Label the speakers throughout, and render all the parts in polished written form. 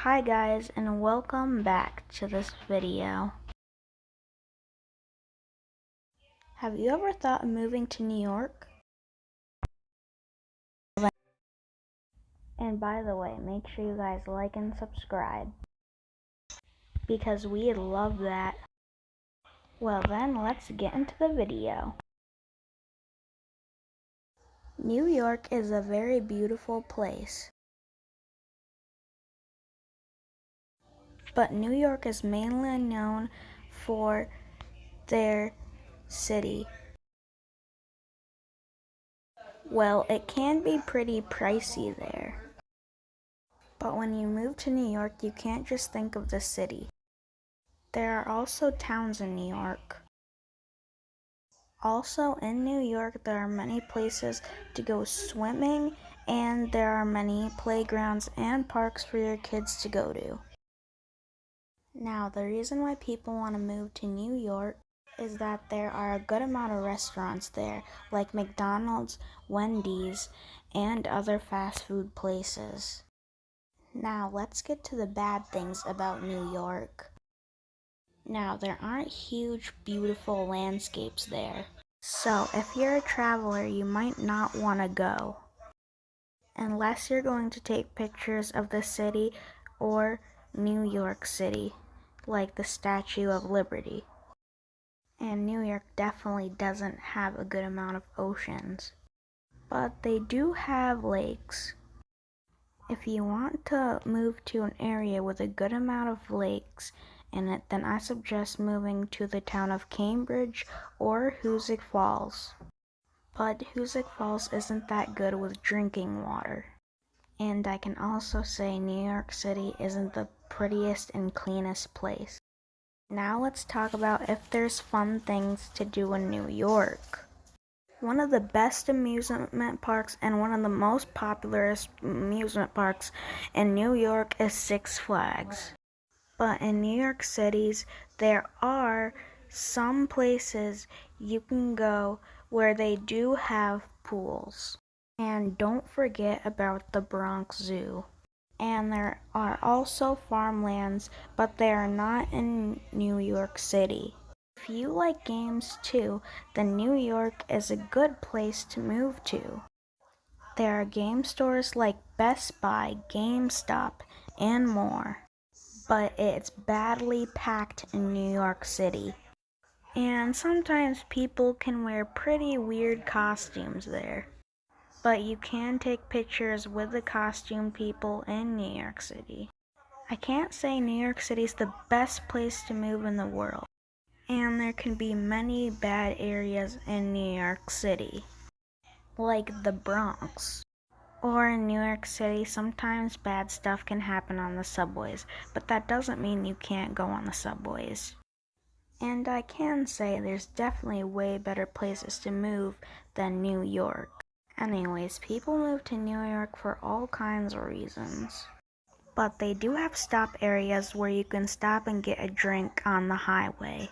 Speaker 1: Hi guys, and welcome back to this video. Have you ever thought of moving to New York? And by the way, make sure you guys like and subscribe, because we love that. Well then, let's get into the video. New York is a very beautiful place. But New York is mainly known for their city. Well, it can be pretty pricey there. But when you move to New York, you can't just think of the city. There are also towns in New York. Also in New York, there are many places to go swimming, and there are many playgrounds and parks for your kids to go to. Now, the reason why people want to move to New York is that there are a good amount of restaurants there, like McDonald's, Wendy's, and other fast food places. Now, let's get to the bad things about New York. Now, there aren't huge, beautiful landscapes there. So, if you're a traveler, you might not want to go. Unless you're going to take pictures of the city or New York City, like the Statue of Liberty. And New York definitely doesn't have a good amount of oceans. But they do have lakes. If you want to move to an area with a good amount of lakes in it, then I suggest moving to the town of Cambridge or Hoosick Falls. But Hoosick Falls isn't that good with drinking water. And I can also say New York City isn't the prettiest and cleanest place. Now let's talk about if there's fun things to do in New York. One of the best amusement parks and one of the most popular amusement parks in New York is Six Flags. But in New York Cities, there are some places you can go where they do have pools. And don't forget about the Bronx Zoo. And there are also farmlands, but they are not in New York City. If you like games too, then New York is a good place to move to. There are game stores like Best Buy, GameStop, and more. But it's badly packed in New York City. And sometimes people can wear pretty weird costumes there. But you can take pictures with the costume people in New York City. I can't say New York City is the best place to move in the world. And there can be many bad areas in New York City, like the Bronx. Or in New York City, sometimes bad stuff can happen on the subways, but that doesn't mean you can't go on the subways. And I can say there's definitely way better places to move than New York. Anyways, people move to New York for all kinds of reasons. But they do have stop areas where you can stop and get a drink on the highway.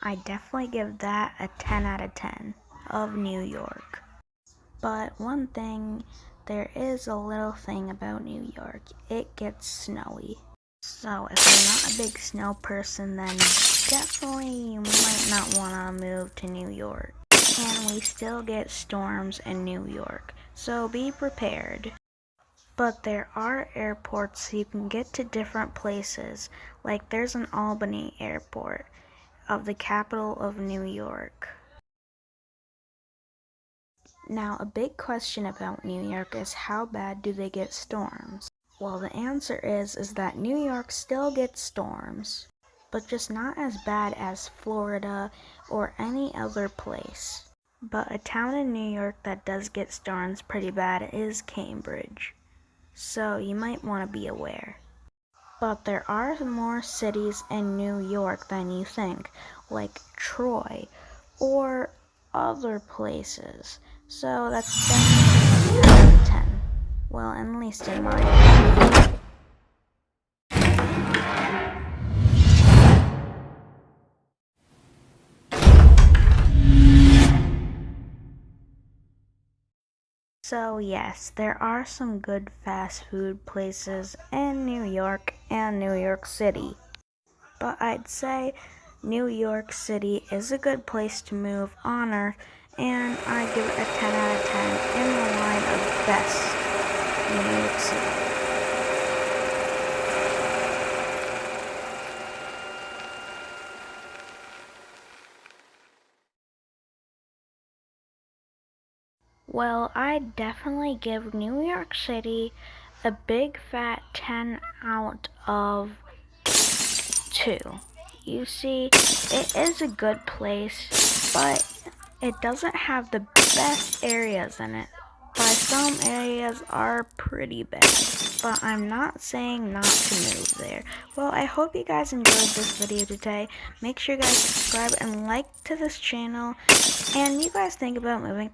Speaker 1: I definitely give that a 10 out of 10 of New York. But one thing, there is a little thing about New York. It gets snowy. So if you're not a big snow person, then definitely you might not want to move to New York. And we still get storms in New York, so be prepared. But there are airports so you can get to different places, like there's an Albany Airport of the capital of New York. Now, a big question about New York is how bad do they get storms? Well, the answer is that New York still gets storms, but just not as bad as Florida or any other place. But a town in New York that does get storms pretty bad is Cambridge, so you might want to be aware. But there are more cities in New York than you think, like Troy or other places. So that's definitely 10 out of 10. Well, at least in my opinion. So yes, there are some good fast food places in New York and New York City. But I'd say New York City is a good place to move on Earth, and I give it a 10 out of 10 in the line of best New York City. Well, I'd definitely give New York City a big fat 10 out of 2. You see, it is a good place, but it doesn't have the best areas in it. But some areas are pretty bad, but I'm not saying not to move there. Well, I hope you guys enjoyed this video today. Make sure you guys subscribe and like to this channel, and you guys think about moving